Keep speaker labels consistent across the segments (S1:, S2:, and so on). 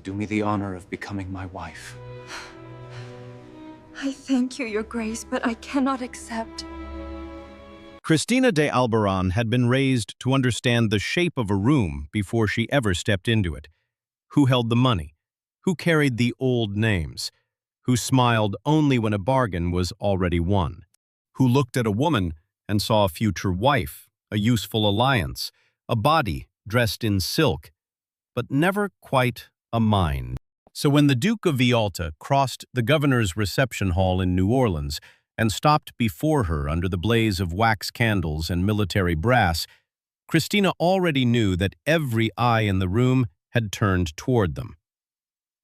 S1: Do me the honor of becoming my wife.
S2: I thank you, Your Grace, but I cannot accept.
S3: Cristina de Alboran had been raised to understand the shape of a room before she ever stepped into it. Who held the money? Who carried the old names? Who smiled only when a bargain was already won? Who looked at a woman and saw a future wife, a useful alliance, a body dressed in silk, but never quite a mind? So when the Duke of Villalta crossed the governor's reception hall in New Orleans and stopped before her under the blaze of wax candles and military brass, Cristina already knew that every eye in the room had turned toward them.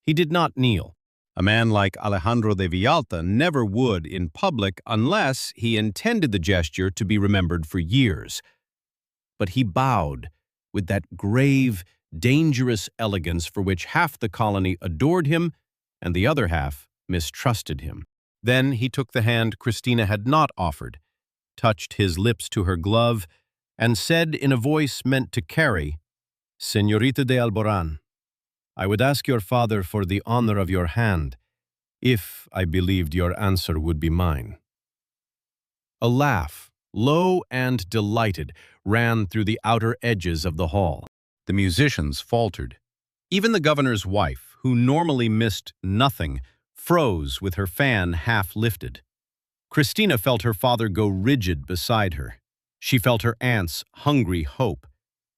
S3: He did not kneel. A man like Alejandro de Villalta never would in public unless he intended the gesture to be remembered for years. But he bowed with that grave, dangerous elegance for which half the colony adored him and the other half mistrusted him. Then he took the hand Cristina had not offered, touched his lips to her glove, and said in a voice meant to carry, "Señorita de Alboran, I would ask your father for the honor of your hand, if I believed your answer would be mine." A laugh, low and delighted, ran through the outer edges of the hall. The musicians faltered. Even the governor's wife, who normally missed nothing, froze with her fan half lifted. Cristina felt her father go rigid beside her. She felt her aunt's hungry hope.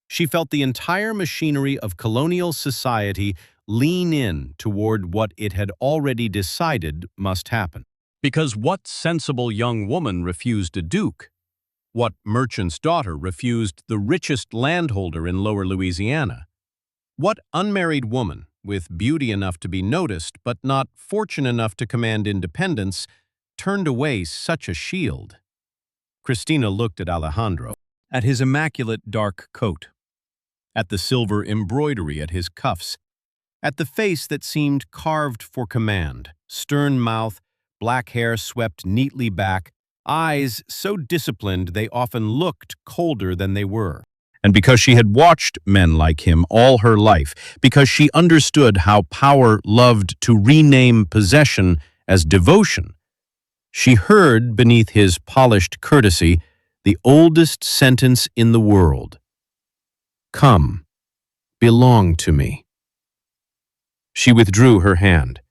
S3: She felt the entire machinery of colonial society lean in toward what it had already decided must happen. Because what sensible young woman refused a duke? What merchant's daughter refused the richest landholder in Lower Louisiana? What unmarried woman, with beauty enough to be noticed but not fortune enough to command independence, turned away such a shield? Cristina looked at Alejandro, at his immaculate dark coat, at the silver embroidery at his cuffs, at the face that seemed carved for command, stern mouth, black hair swept neatly back, eyes so disciplined they often looked colder than they were. And because she had watched men like him all her life, because she understood how power loved to rename possession as devotion, she heard beneath his polished courtesy the oldest sentence in the world. "Come, belong to me." She withdrew her hand.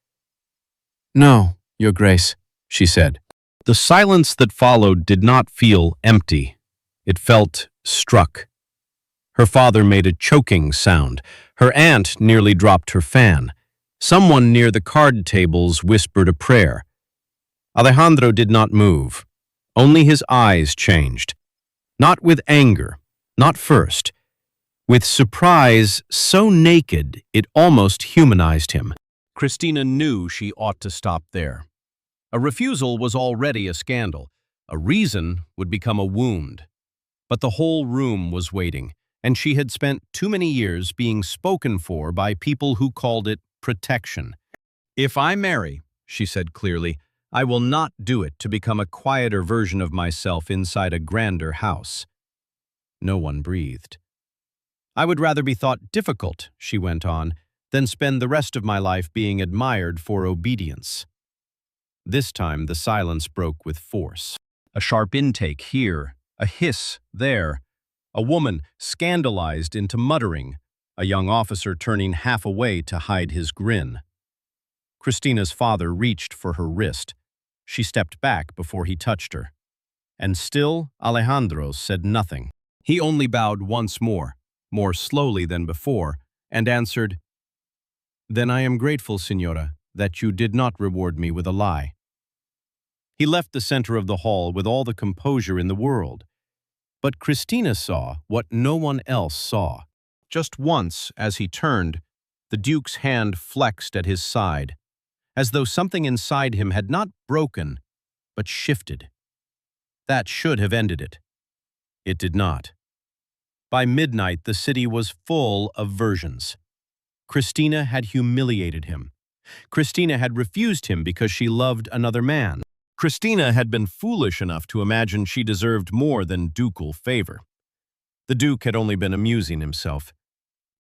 S3: "No, Your Grace," she said. The silence that followed did not feel empty. It felt struck. Her father made a choking sound. Her aunt nearly dropped her fan. Someone near the card tables whispered a prayer. Alejandro did not move. Only his eyes changed. Not with anger, not first. With surprise so naked it almost humanized him. Cristina knew she ought to stop there. A refusal was already a scandal. A reason would become a wound. But the whole room was waiting, and she had spent too many years being spoken for by people who called it protection. "If I marry," she said clearly, "I will not do it to become a quieter version of myself inside a grander house." No one breathed. "I would rather be thought difficult," she went on, "than spend the rest of my life being admired for obedience." This time the silence broke with force. A sharp intake here, a hiss there, a woman scandalized into muttering, a young officer turning half away to hide his grin. Cristina's father reached for her wrist. She stepped back before he touched her. And still Alejandro said nothing. He only bowed once more slowly than before, and answered, "Then I am grateful, Signora, that you did not reward me with a lie." He left the center of the hall with all the composure in the world. But Cristina saw what no one else saw. Just once, as he turned, the Duke's hand flexed at his side, as though something inside him had not broken, but shifted. That should have ended it. It did not. By midnight, the city was full of versions. Cristina had humiliated him. Cristina had refused him because she loved another man. Cristina had been foolish enough to imagine she deserved more than ducal favor. The Duke had only been amusing himself.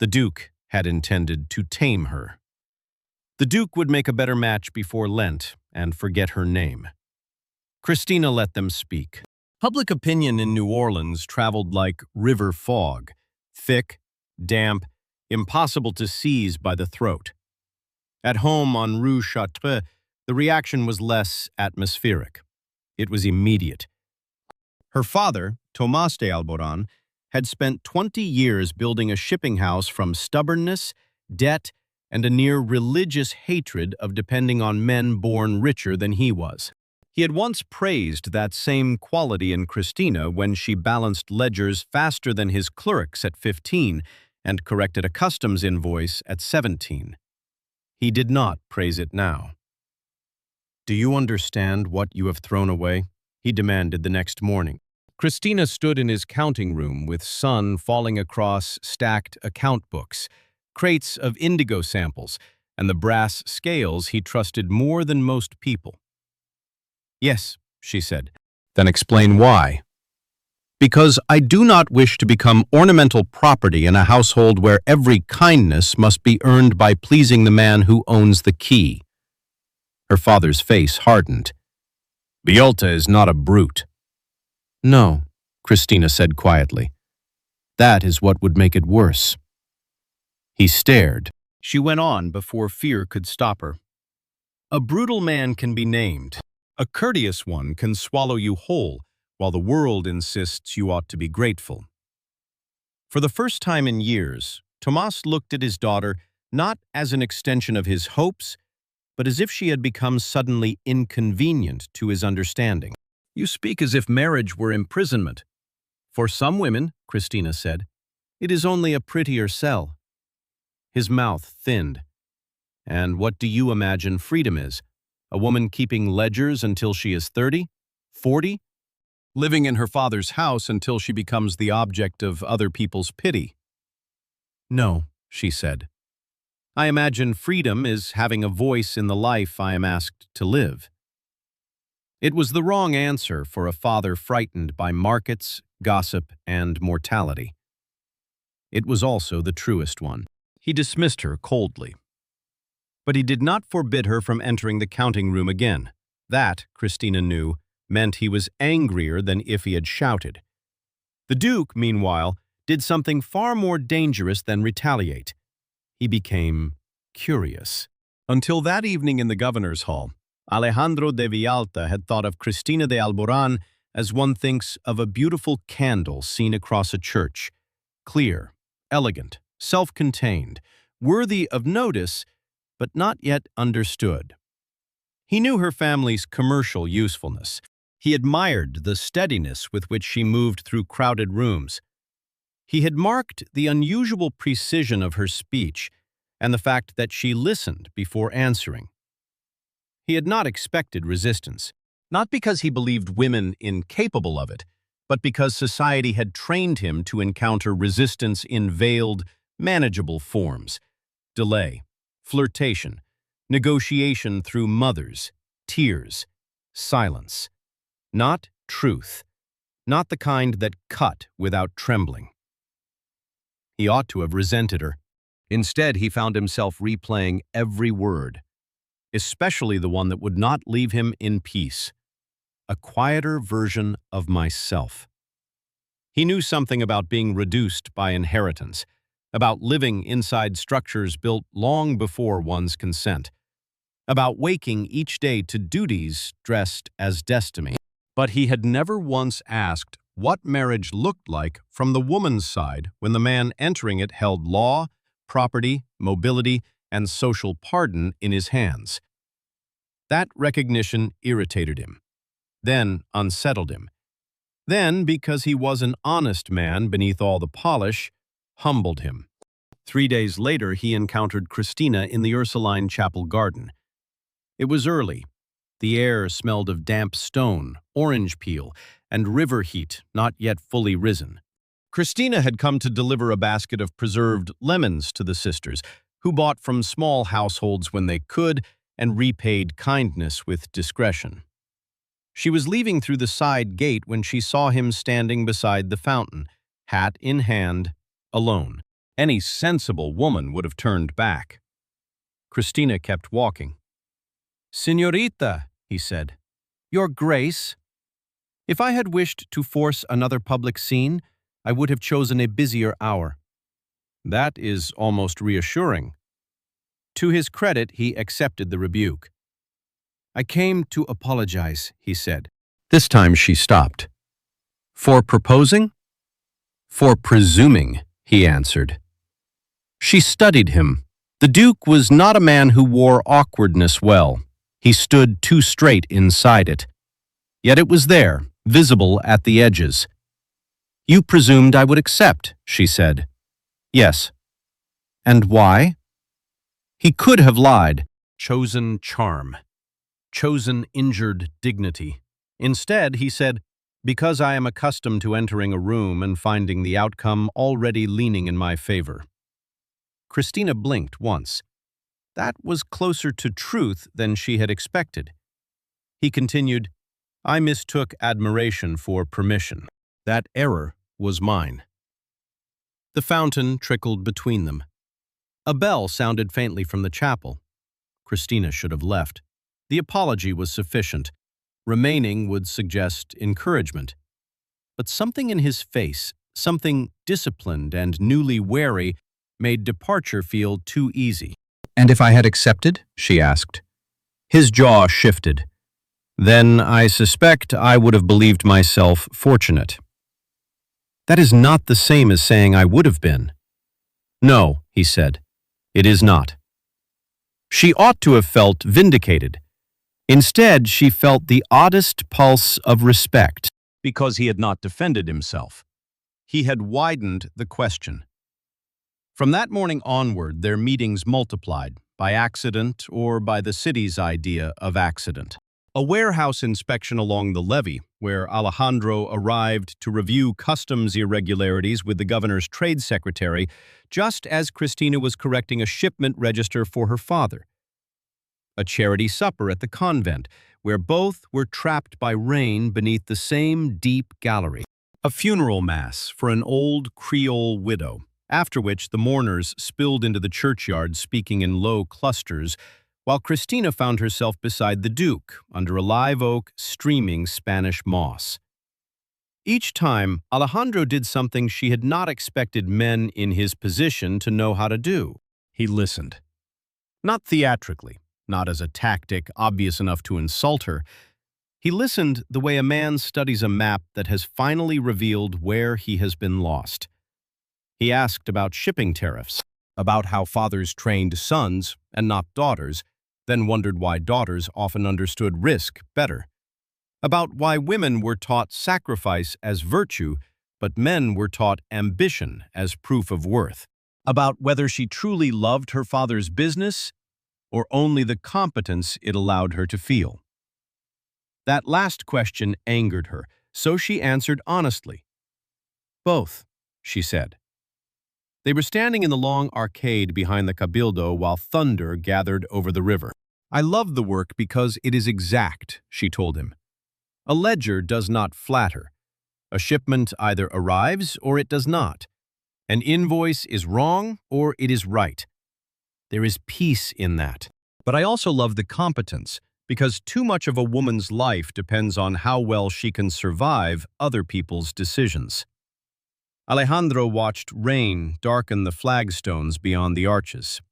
S3: The Duke had intended to tame her. The Duke would make a better match before Lent and forget her name. Cristina let them speak. Public opinion in New Orleans traveled like river fog, thick, damp, impossible to seize by the throat. At home on Rue Chartres, the reaction was less atmospheric. It was immediate. Her father, Tomás de Alborán, had spent 20 years building a shipping house from stubbornness, debt, and a near-religious hatred of depending on men born richer than he was. He had once praised that same quality in Cristina when she balanced ledgers faster than his clerks at 15 and corrected a customs invoice at 17. He did not praise it now. "Do you understand what you have thrown away?" he demanded the next morning. Cristina stood in his counting room with sun falling across stacked account books, crates of indigo samples, and the brass scales he trusted more than most people. "Yes," she said. "Then explain why." "Because I do not wish to become ornamental property in a household where every kindness must be earned by pleasing the man who owns the key." Her father's face hardened. "Villalta is not a brute." "No," Cristina said quietly. "That is what would make it worse." He stared. She went on before fear could stop her. "A brutal man can be named. A courteous one can swallow you whole, while the world insists you ought to be grateful." For the first time in years, Tomás looked at his daughter not as an extension of his hopes, but as if she had become suddenly inconvenient to his understanding. "You speak as if marriage were imprisonment." "For some women," Cristina said, "it is only a prettier cell." His mouth thinned. "And what do you imagine freedom is? A woman keeping ledgers until she is 30, 40? Living in her father's house until she becomes the object of other people's pity?" "No," she said. "I imagine freedom is having a voice in the life I am asked to live." It was the wrong answer for a father frightened by markets, gossip, and mortality. It was also the truest one. He dismissed her coldly. But he did not forbid her from entering the counting room again. That, Cristina knew, meant he was angrier than if he had shouted. The Duke, meanwhile, did something far more dangerous than retaliate. He became curious. Until that evening in the governor's hall, Alejandro de Villalta had thought of Cristina de Alborán as one thinks of a beautiful candle seen across a church, clear, elegant, self-contained, worthy of notice, but not yet understood. He knew her family's commercial usefulness. He admired the steadiness with which she moved through crowded rooms. He had marked the unusual precision of her speech and the fact that she listened before answering. He had not expected resistance, not because he believed women incapable of it, but because society had trained him to encounter resistance in veiled, manageable forms: delay, flirtation, negotiation through mothers, tears, silence. Not truth, not the kind that cut without trembling. He ought to have resented her. Instead, he found himself replaying every word, especially the one that would not leave him in peace. A quieter version of myself. He knew something about being reduced by inheritance, about living inside structures built long before one's consent, about waking each day to duties dressed as destiny. But he had never once asked what marriage looked like from the woman's side when the man entering it held law, property, mobility, and social pardon in his hands. That recognition irritated him, then unsettled him, then, because he was an honest man beneath all the polish, humbled him. 3 days later, he encountered Cristina in the Ursuline Chapel garden. It was early. The air smelled of damp stone, orange peel, and river heat not yet fully risen. Cristina had come to deliver a basket of preserved lemons to the sisters, who bought from small households when they could and repaid kindness with discretion. She was leaving through the side gate when she saw him standing beside the fountain, hat in hand, alone. Any sensible woman would have turned back. Cristina kept walking. "Señorita," he said, "Your Grace." If I had wished to force another public scene, I would have chosen a busier hour. That is almost reassuring. To his credit, he accepted the rebuke. "I came to apologize," he said. This time she stopped. "For proposing?" "For presuming," he answered. She studied him. The Duke was not a man who wore awkwardness well. He stood too straight inside it. Yet it was there, visible at the edges. "You presumed I would accept," she said. "Yes." "And why?" He could have lied. Chosen charm. Chosen injured dignity. Instead, he said, "Because I am accustomed to entering a room and finding the outcome already leaning in my favor." Cristina blinked once. That was closer to truth than she had expected. He continued, "I mistook admiration for permission. That error was mine." The fountain trickled between them. A bell sounded faintly from the chapel. Cristina should have left. The apology was sufficient. Remaining would suggest encouragement. But something in his face, something disciplined and newly wary, made departure feel too easy. "And if I had accepted?" she asked. His jaw shifted. "Then I suspect I would have believed myself fortunate." "That is not the same as saying I would have been." "No," he said, "it is not." She ought to have felt vindicated. Instead, she felt the oddest pulse of respect. Because he had not defended himself. He had widened the question. From that morning onward, their meetings multiplied, by accident or by the city's idea of accident. A warehouse inspection along the levee, where Alejandro arrived to review customs irregularities with the governor's trade secretary, just as Cristina was correcting a shipment register for her father. A charity supper at the convent, where both were trapped by rain beneath the same deep gallery. A funeral mass for an old Creole widow, after which the mourners spilled into the churchyard speaking in low clusters, while Cristina found herself beside the Duke, under a live oak streaming Spanish moss. Each time, Alejandro did something she had not expected men in his position to know how to do. He listened. Not theatrically, not as a tactic obvious enough to insult her. He listened the way a man studies a map that has finally revealed where he has been lost. He asked about shipping tariffs, about how fathers trained sons and not daughters, then wondered why daughters often understood risk better, about why women were taught sacrifice as virtue, but men were taught ambition as proof of worth, about whether she truly loved her father's business or only the competence it allowed her to feel. That last question angered her, so she answered honestly. "Both," she said. They were standing in the long arcade behind the Cabildo while thunder gathered over the river. "I love the work because it is exact," she told him. "A ledger does not flatter. A shipment either arrives or it does not. An invoice is wrong or it is right. There is peace in that. But I also love the competence, because too much of a woman's life depends on how well she can survive other people's decisions." Alejandro watched rain darken the flagstones beyond the arches.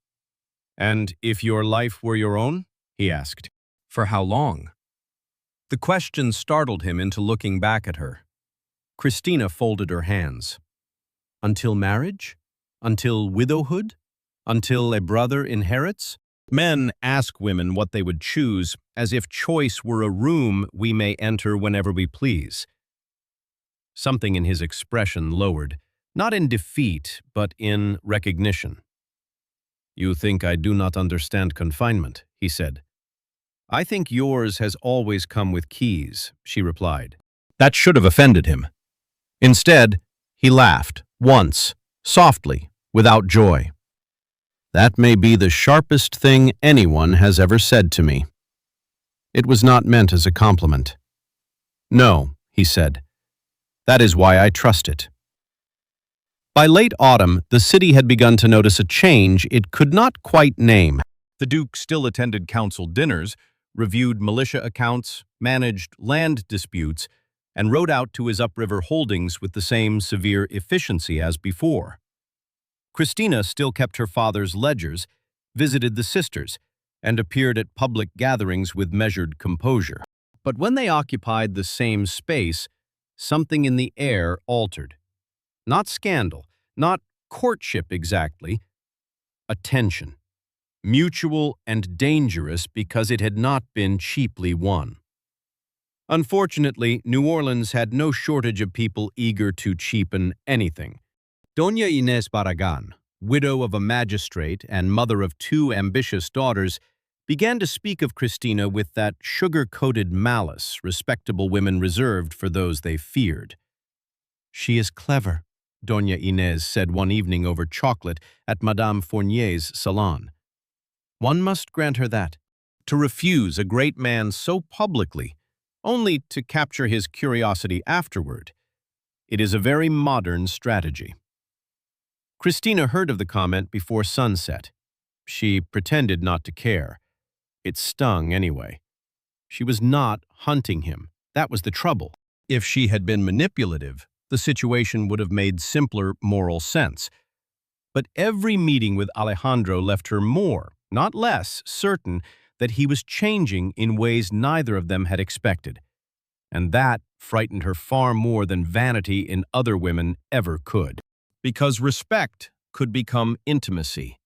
S3: "And if your life were your own?" he asked. "For how long?" The question startled him into looking back at her. Cristina folded her hands. "Until marriage? Until widowhood? Until a brother inherits?" Men ask women what they would choose, as if choice were a room we may enter whenever we please. Something in his expression lowered, not in defeat, but in recognition. "You think I do not understand confinement," he said. "I think yours has always come with keys," she replied. That should have offended him. Instead, he laughed, once, softly, without joy. "That may be the sharpest thing anyone has ever said to me." It was not meant as a compliment. "No," he said. "That is why I trust it." By late autumn, the city had begun to notice a change it could not quite name. The Duke still attended council dinners, reviewed militia accounts, managed land disputes, and rode out to his upriver holdings with the same severe efficiency as before. Cristina still kept her father's ledgers, visited the sisters, and appeared at public gatherings with measured composure. But when they occupied the same space, something in the air altered. Not scandal, not courtship exactly, attention. Mutual and dangerous because it had not been cheaply won. Unfortunately, New Orleans had no shortage of people eager to cheapen anything. Doña Inés Barragán, widow of a magistrate and mother of 2 ambitious daughters, began to speak of Cristina with that sugar-coated malice respectable women reserved for those they feared. "She is clever," Doña Inés said one evening over chocolate at Madame Fournier's salon. "One must grant her that. To refuse a great man so publicly, only to capture his curiosity afterward, it is a very modern strategy." Cristina heard of the comment before sunset. She pretended not to care. It stung anyway. She was not hunting him. That was the trouble. If she had been manipulative, the situation would have made simpler moral sense. But every meeting with Alejandro left her more, not less, certain that he was changing in ways neither of them had expected. And that frightened her far more than vanity in other women ever could. Because respect could become intimacy.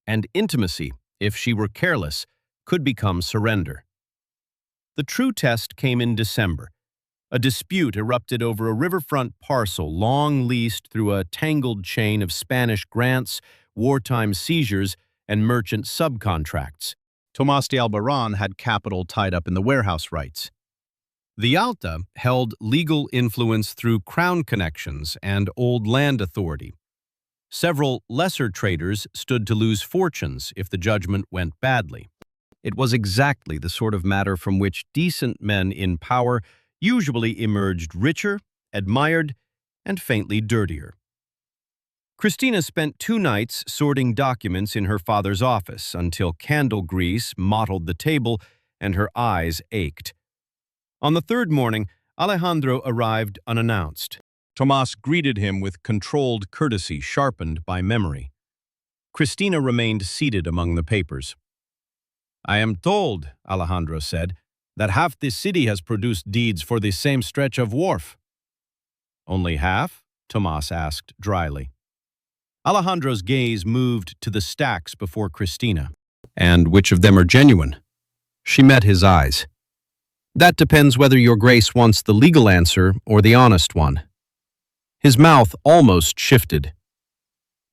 S3: And intimacy, if she were careless, could become surrender. The true test came in December. A dispute erupted over a riverfront parcel long leased through a tangled chain of Spanish grants, wartime seizures, and merchant subcontracts. Tomás de Albarrán had capital tied up in the warehouse rights. Villalta held legal influence through crown connections and old land authority. Several lesser traders stood to lose fortunes if the judgment went badly. It was exactly the sort of matter from which decent men in power usually emerged richer, admired, and faintly dirtier. Cristina spent 2 nights sorting documents in her father's office until candle grease mottled the table and her eyes ached. On the 3rd morning, Alejandro arrived unannounced. Tomás greeted him with controlled courtesy sharpened by memory. Cristina remained seated among the papers. "I am told," Alejandro said, "that half the city has produced deeds for the same stretch of wharf." "Only half?" Tomás asked dryly. Alejandro's gaze moved to the stacks before Cristina. "And which of them are genuine?" She met his eyes. "That depends whether your grace wants the legal answer or the honest one." His mouth almost shifted.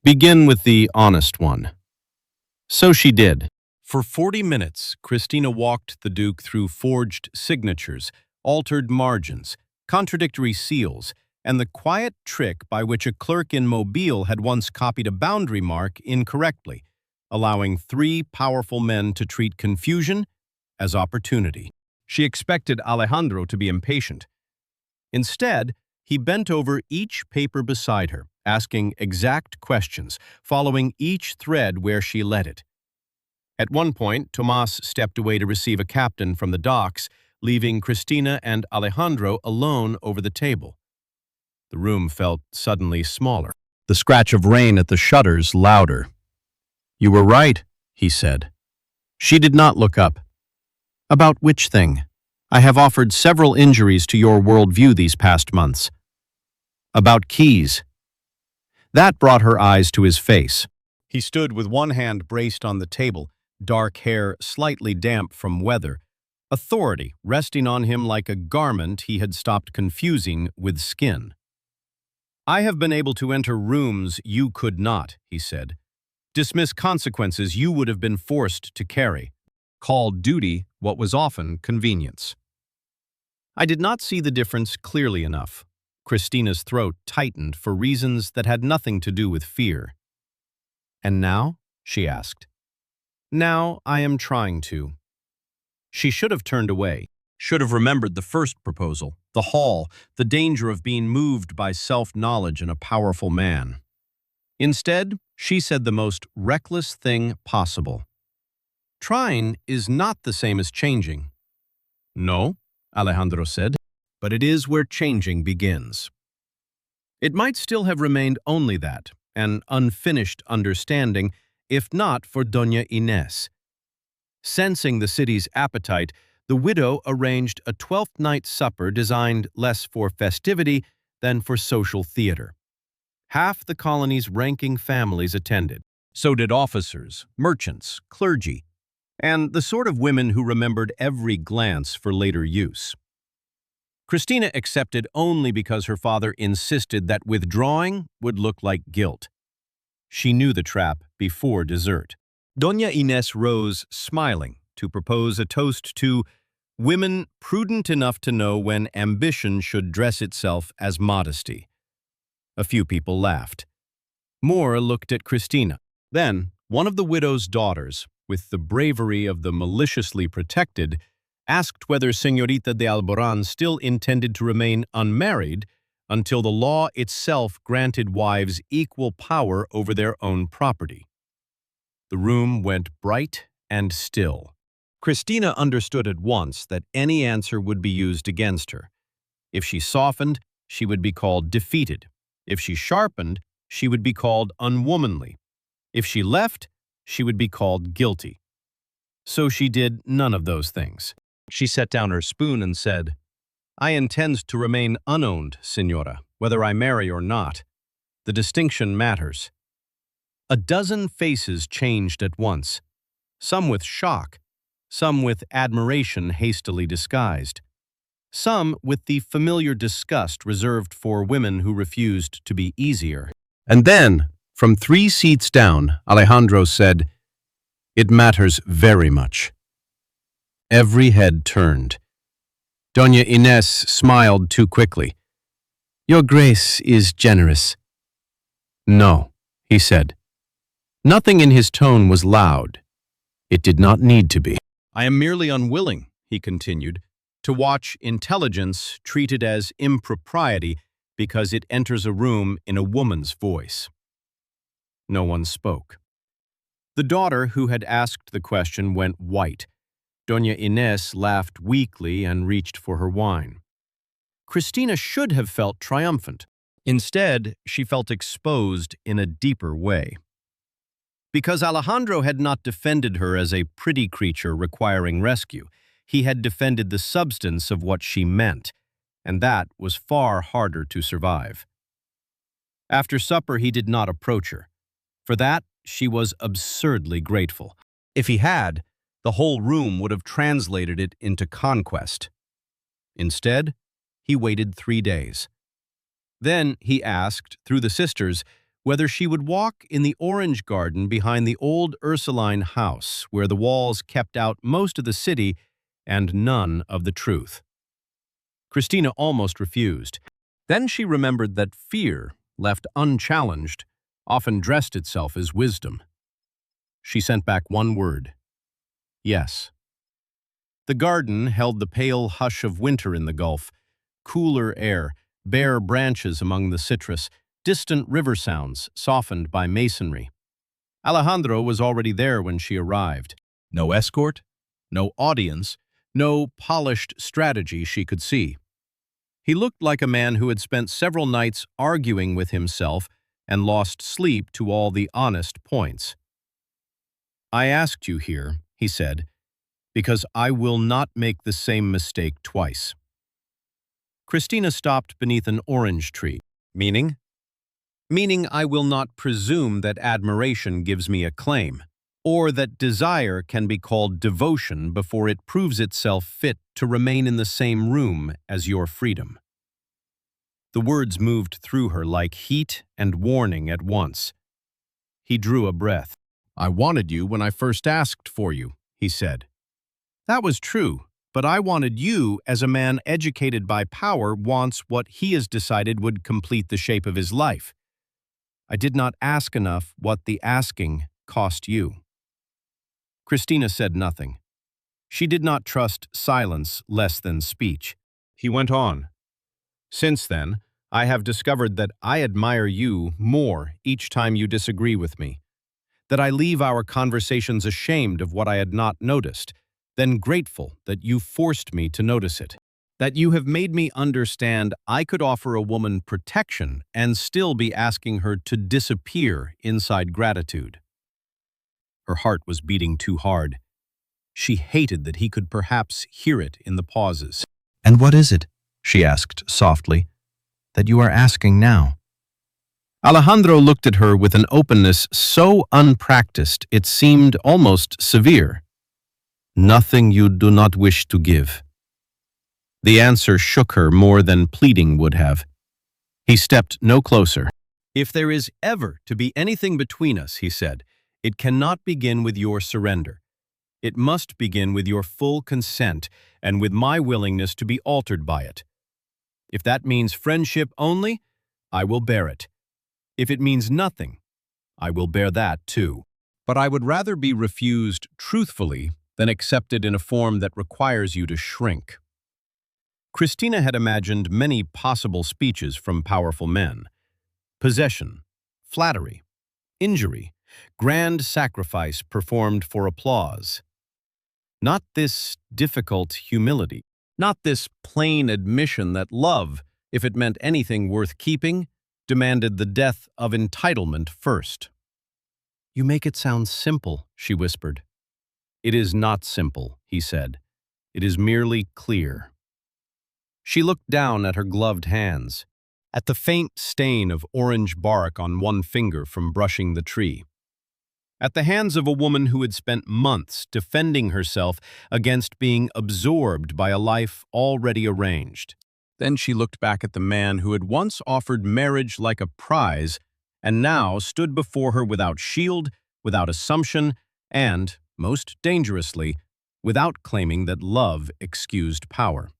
S3: "Begin with the honest one." So she did. For 40 minutes, Cristina walked the Duke through forged signatures, altered margins, contradictory seals, and the quiet trick by which a clerk in Mobile had once copied a boundary mark incorrectly, allowing 3 powerful men to treat confusion as opportunity. She expected Alejandro to be impatient. Instead, he bent over each paper beside her, asking exact questions, following each thread where she led it. At one point, Tomás stepped away to receive a captain from the docks, leaving Cristina and Alejandro alone over the table. The room felt suddenly smaller. The scratch of rain at the shutters louder. "You were right," he said. She did not look up. "About which thing? I have offered several injuries to your worldview these past months." "About keys." That brought her eyes to his face. He stood with one hand braced on the table, dark hair slightly damp from weather, authority resting on him like a garment he had stopped confusing with skin. "I have been able to enter rooms you could not," he said. "Dismiss consequences you would have been forced to carry. Call duty what was often convenience." I did not see the difference clearly enough. Cristina's throat tightened for reasons that had nothing to do with fear. "And now?" she asked. "Now I am trying to." She should have turned away, should have remembered the first proposal, the hall, the danger of being moved by self-knowledge in a powerful man. Instead, she said the most reckless thing possible. Trying is not the same as changing. No, Alejandro said, but it is where changing begins. It might still have remained only that, an unfinished understanding, if not for Doña Inés. Sensing the city's appetite, the widow arranged a 12th night supper designed less for festivity than for social theater. Half the colony's ranking families attended. So did officers, merchants, clergy, and the sort of women who remembered every glance for later use. Cristina accepted only because her father insisted that withdrawing would look like guilt. She knew the trap before dessert. Doña Inés rose, smiling, to propose a toast to women prudent enough to know when ambition should dress itself as modesty. A few people laughed. More looked at Cristina. Then, one of the widow's daughters, with the bravery of the maliciously protected, asked whether Señorita de Alborán still intended to remain unmarried until the law itself granted wives equal power over their own property. The room went bright and still. Cristina understood at once that any answer would be used against her. If she softened, she would be called defeated. If she sharpened, she would be called unwomanly. If she left, she would be called guilty. So she did none of those things. She set down her spoon and said, "I intend to remain unowned, Señora, whether I marry or not. The distinction matters." A dozen faces changed at once, some with shock, some with admiration hastily disguised, some with the familiar disgust reserved for women who refused to be easier. And then, from 3 seats down, Alejandro said, "It matters very much." Every head turned. Doña Inés smiled too quickly. "Your Grace is generous." "No," he said. Nothing in his tone was loud. It did not need to be. "I am merely unwilling," he continued, "to watch intelligence treated as impropriety because it enters a room in a woman's voice." No one spoke. The daughter who had asked the question went white. Doña Inés laughed weakly and reached for her wine. Cristina should have felt triumphant. Instead, she felt exposed in a deeper way. Because Alejandro had not defended her as a pretty creature requiring rescue, he had defended the substance of what she meant, and that was far harder to survive. After supper, he did not approach her. For that, she was absurdly grateful. If he had, the whole room would have translated it into conquest. Instead, he waited 3 days. Then he asked, through the sisters, whether she would walk in the orange garden behind the old Ursuline house, where the walls kept out most of the city and none of the truth. Cristina almost refused. Then she remembered that fear, left unchallenged, often dressed itself as wisdom. She sent back one word: yes. The garden held the pale hush of winter in the Gulf, cooler air, bare branches among the citrus, distant river sounds softened by masonry. Alejandro was already there when she arrived. No escort, no audience, no polished strategy she could see. He looked like a man who had spent several nights arguing with himself and lost sleep to all the honest points. "I asked you here," he said, "because I will not make the same mistake twice." Cristina stopped beneath an orange tree. "Meaning?" "Meaning I will not presume that admiration gives me a claim, or that desire can be called devotion before it proves itself fit to remain in the same room as your freedom." The words moved through her like heat and warning at once. He drew a breath. "I wanted you when I first asked for you," he said. "That was true, but I wanted you as a man educated by power wants what he has decided would complete the shape of his life. I did not ask enough what the asking cost you." Cristina said nothing. She did not trust silence less than speech. He went on. "Since then, I have discovered that I admire you more each time you disagree with me. that I leave our conversations ashamed of what I had not noticed, then grateful that you forced me to notice it. That you have made me understand I could offer a woman protection and still be asking her to disappear inside gratitude. Her heart was beating too hard. She hated that he could perhaps hear it in the pauses. "And what is it," she asked softly, "that you are asking now?" Alejandro looked at her with an openness so unpracticed it seemed almost severe. "Nothing you do not wish to give." The answer shook her more than pleading would have. He stepped no closer. "If there is ever to be anything between us," he said, "it cannot begin with your surrender. It must begin with your full consent and with my willingness to be altered by it. If that means friendship only, I will bear it. If it means nothing, I will bear that too. But I would rather be refused truthfully than accepted in a form that requires you to shrink." Cristina had imagined many possible speeches from powerful men. Possession, flattery, injury, grand sacrifice performed for applause. Not this difficult humility, not this plain admission that love, if it meant anything worth keeping, demanded the death of entitlement first. "You make it sound simple," she whispered. "It is not simple," he said. "It is merely clear." She looked down at her gloved hands, at the faint stain of orange bark on one finger from brushing the tree, at the hands of a woman who had spent months defending herself against being absorbed by a life already arranged. Then she looked back at the man who had once offered marriage like a prize and now stood before her without shield, without assumption, and, most dangerously, without claiming that love excused power.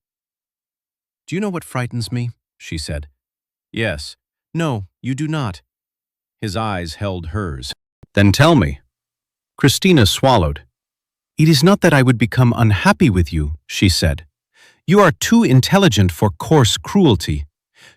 S3: "Do you know what frightens me?" she said. "Yes." "No, you do not." His eyes held hers. "Then tell me." Cristina swallowed. "It is not that I would become unhappy with you," she said. "You are too intelligent for coarse cruelty,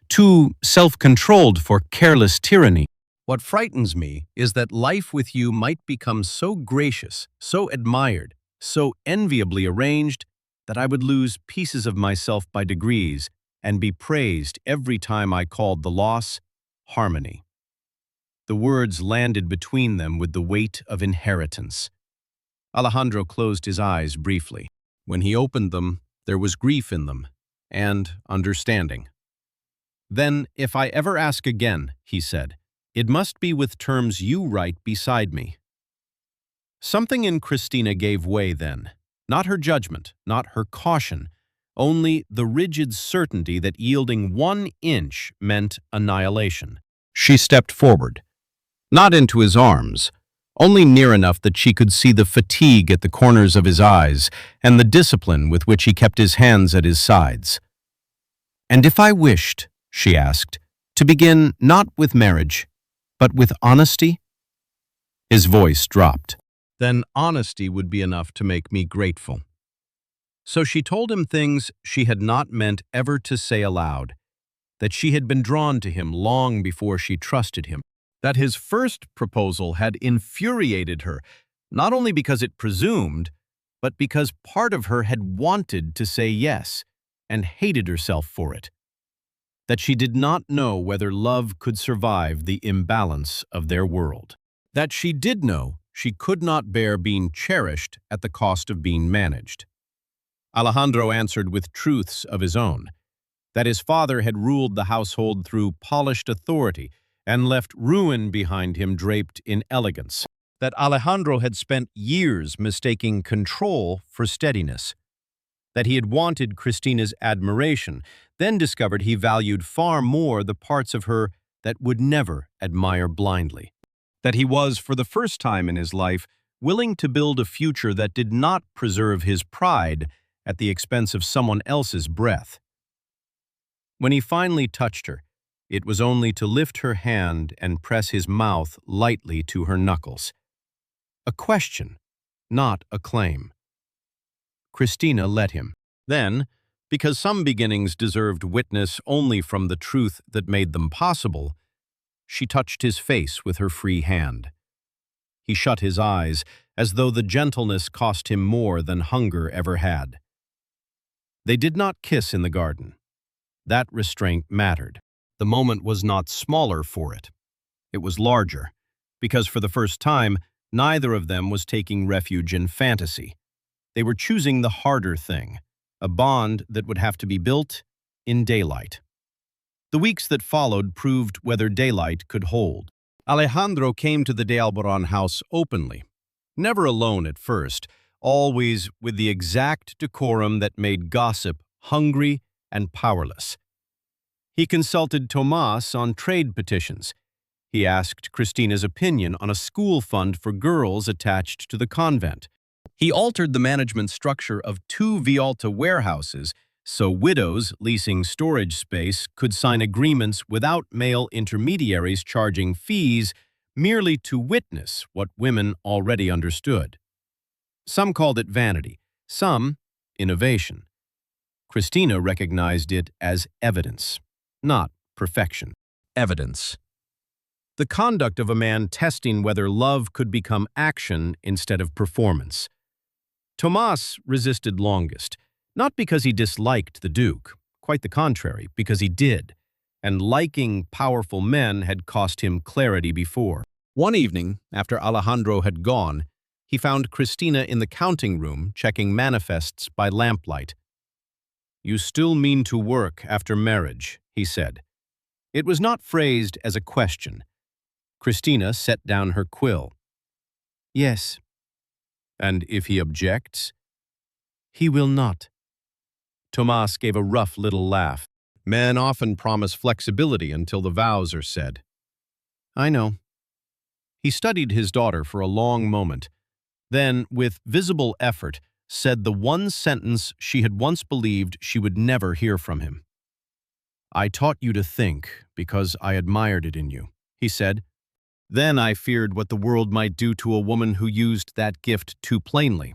S3: too self-controlled for careless tyranny. What frightens me is that life with you might become so gracious, so admired, so enviably arranged, that I would lose pieces of myself by degrees and be praised every time I called the loss harmony." The words landed between them with the weight of inheritance. Alejandro closed his eyes briefly. When he opened them, there was grief in them, and understanding. "Then, if I ever ask again," he said, "it must be with terms you write beside me." Something in Cristina gave way then. Not her judgment, not her caution, only the rigid certainty that yielding 1 inch meant annihilation. She stepped forward, not into his arms, only near enough that she could see the fatigue at the corners of his eyes and the discipline with which he kept his hands at his sides. "And if I wished," she asked, "to begin not with marriage, but with honesty?" His voice dropped. "Then honesty would be enough to make me grateful." So she told him things she had not meant ever to say aloud, that she had been drawn to him long before she trusted him, that his first proposal had infuriated her, not only because it presumed, but because part of her had wanted to say yes and hated herself for it, that she did not know whether love could survive the imbalance of their world, that she did know she could not bear being cherished at the cost of being managed. Alejandro answered with truths of his own, that his father had ruled the household through polished authority and left ruin behind him draped in elegance, that Alejandro had spent years mistaking control for steadiness, that he had wanted Cristina's admiration, then discovered he valued far more the parts of her that would never admire blindly, that he was, for the first time in his life, willing to build a future that did not preserve his pride at the expense of someone else's breath. When he finally touched her, it was only to lift her hand and press his mouth lightly to her knuckles. A question, not a claim. Cristina let him. Then, because some beginnings deserved witness only from the truth that made them possible, she touched his face with her free hand. He shut his eyes, as though the gentleness cost him more than hunger ever had. They did not kiss in the garden. That restraint mattered. The moment was not smaller for it. It was larger, because for the first time, neither of them was taking refuge in fantasy. They were choosing the harder thing, a bond that would have to be built in daylight. The weeks that followed proved whether daylight could hold. Alejandro came to the de Alboran house openly, never alone at first, always with the exact decorum that made gossip hungry and powerless. He consulted Tomas on trade petitions. He asked Cristina's opinion on a school fund for girls attached to the convent. He altered the management structure of 2 Villalta warehouses so widows leasing storage space could sign agreements without male intermediaries charging fees merely to witness what women already understood. Some called it vanity, some innovation. Cristina recognized it as evidence, not perfection. Evidence. The conduct of a man testing whether love could become action instead of performance. Tomas resisted longest, not because he disliked the Duke, quite the contrary, because he did, and liking powerful men had cost him clarity before. One evening, after Alejandro had gone, he found Cristina in the counting room checking manifests by lamplight. "You still mean to work after marriage," he said. It was not phrased as a question. Cristina set down her quill. "Yes." "And if he objects?" "He will not." Tomas gave a rough little laugh. Men often promise flexibility until the vows are said. "I know." He studied his daughter for a long moment, then, with visible effort, said the one sentence she had once believed she would never hear from him. "I taught you to think because I admired it in you," he said. "Then I feared what the world might do to a woman who used that gift too plainly.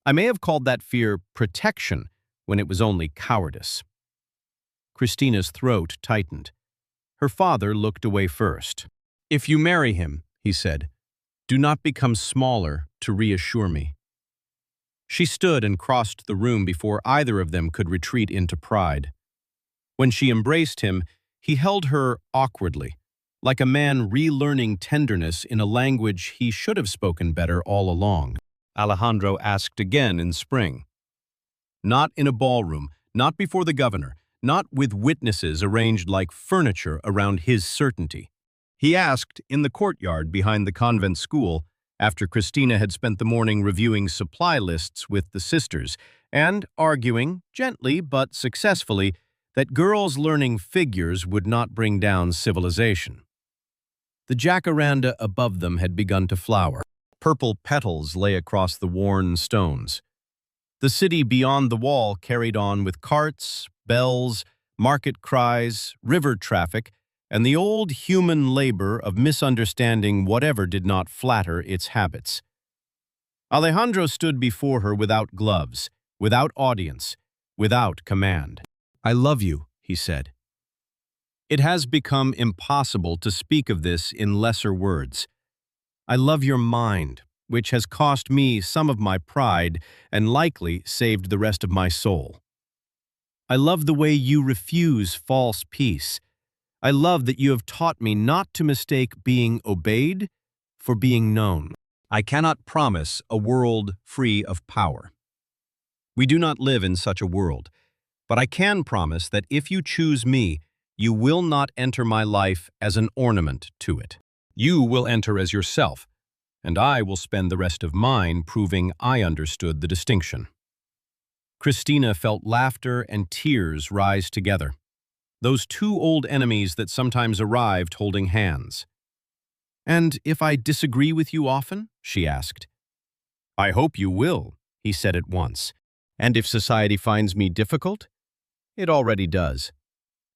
S3: I may have called that fear protection when it was only cowardice." Cristina's throat tightened. Her father looked away first. "If you marry him," he said, "do not become smaller to reassure me." She stood and crossed the room before either of them could retreat into pride. When she embraced him, he held her awkwardly, like a man relearning tenderness in a language he should have spoken better all along. Alejandro asked again in spring. Not in a ballroom, not before the governor, not with witnesses arranged like furniture around his certainty. He asked in the courtyard behind the convent school, after Cristina had spent the morning reviewing supply lists with the sisters and arguing, gently but successfully, that girls learning figures would not bring down civilization. The jacaranda above them had begun to flower. Purple petals lay across the worn stones. The city beyond the wall carried on with carts, bells, market cries, river traffic, and the old human labor of misunderstanding whatever did not flatter its habits. Alejandro stood before her without gloves, without audience, without command. "I love you," he said. It has become impossible to speak of this in lesser words. I love your mind, which has cost me some of my pride and likely saved the rest of my soul. I love the way you refuse false peace. I love that you have taught me not to mistake being obeyed for being known. I cannot promise a world free of power. We do not live in such a world, but I can promise that if you choose me, you will not enter my life as an ornament to it. You will enter as yourself, and I will spend the rest of mine proving I understood the distinction." Cristina felt laughter and tears rise together, those two old enemies that sometimes arrived holding hands. "And if I disagree with you often?" she asked. "I hope you will," he said at once. "And if society finds me difficult?" "It already does."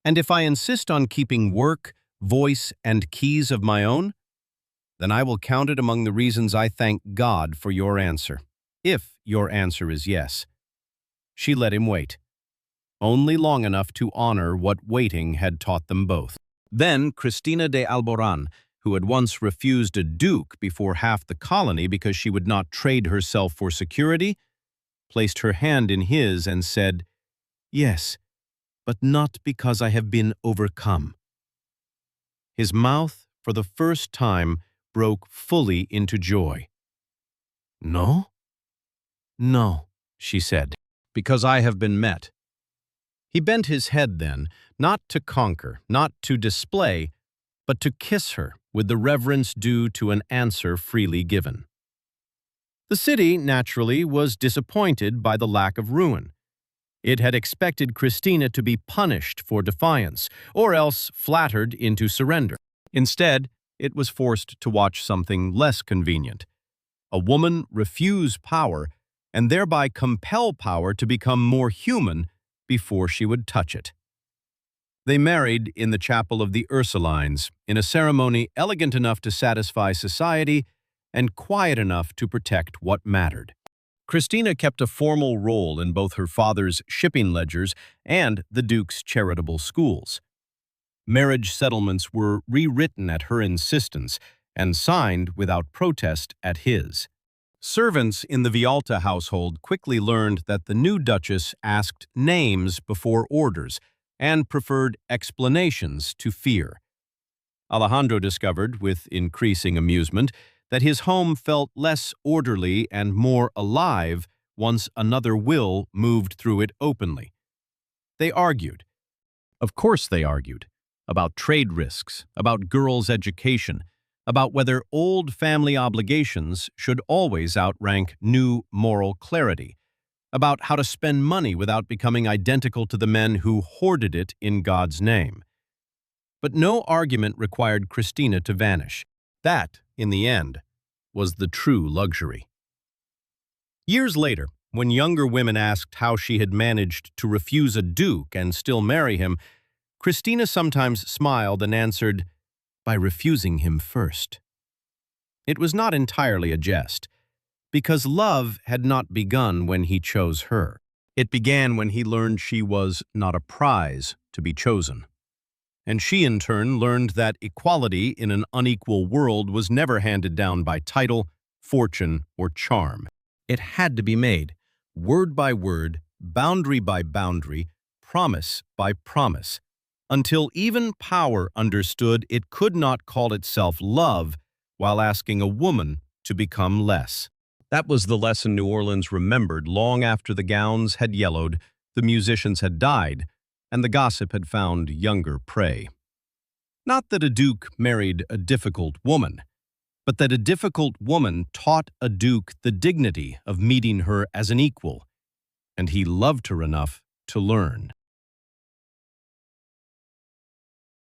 S3: "And if I insist on keeping work, voice, and keys of my own? Then I will count it among the reasons I thank God for your answer, if your answer is yes." She let him wait, only long enough to honor what waiting had taught them both. Then Cristina de Alboran, who had once refused a duke before half the colony because she would not trade herself for security, placed her hand in his and said, "Yes, but not because I have been overcome." His mouth, for the first time, broke fully into joy. "No? No," she said, "because I have been met." He bent his head then, not to conquer, not to display, but to kiss her with the reverence due to an answer freely given. The city, naturally, was disappointed by the lack of ruin. It had expected Cristina to be punished for defiance, or else flattered into surrender. Instead, it was forced to watch something less convenient. A woman refuse power and thereby compel power to become more human before she would touch it. They married in the chapel of the Ursulines, in a ceremony elegant enough to satisfy society and quiet enough to protect what mattered. Cristina kept a formal role in both her father's shipping ledgers and the Duke's charitable schools. Marriage settlements were rewritten at her insistence and signed without protest at his. Servants in the Villalta household quickly learned that the new Duchess asked names before orders and preferred explanations to fear. Alejandro discovered, with increasing amusement, that his home felt less orderly and more alive once another will moved through it openly. They argued. Of course they argued. About trade risks, about girls' education, about whether old family obligations should always outrank new moral clarity, about how to spend money without becoming identical to the men who hoarded it in God's name. But no argument required Cristina to vanish. That, in the end, was the true luxury. Years later, when younger women asked how she had managed to refuse a duke and still marry him, Cristina sometimes smiled and answered, "By refusing him first." It was not entirely a jest, because love had not begun when he chose her. It began when he learned she was not a prize to be chosen. And she, in turn, learned that equality in an unequal world was never handed down by title, fortune, or charm. It had to be made, word by word, boundary by boundary, promise by promise, until even power understood it could not call itself love while asking a woman to become less. That was the lesson New Orleans remembered long after the gowns had yellowed, the musicians had died, and the gossip had found younger prey. Not that a duke married a difficult woman, but that a difficult woman taught a duke the dignity of meeting her as an equal, and he loved her enough to learn.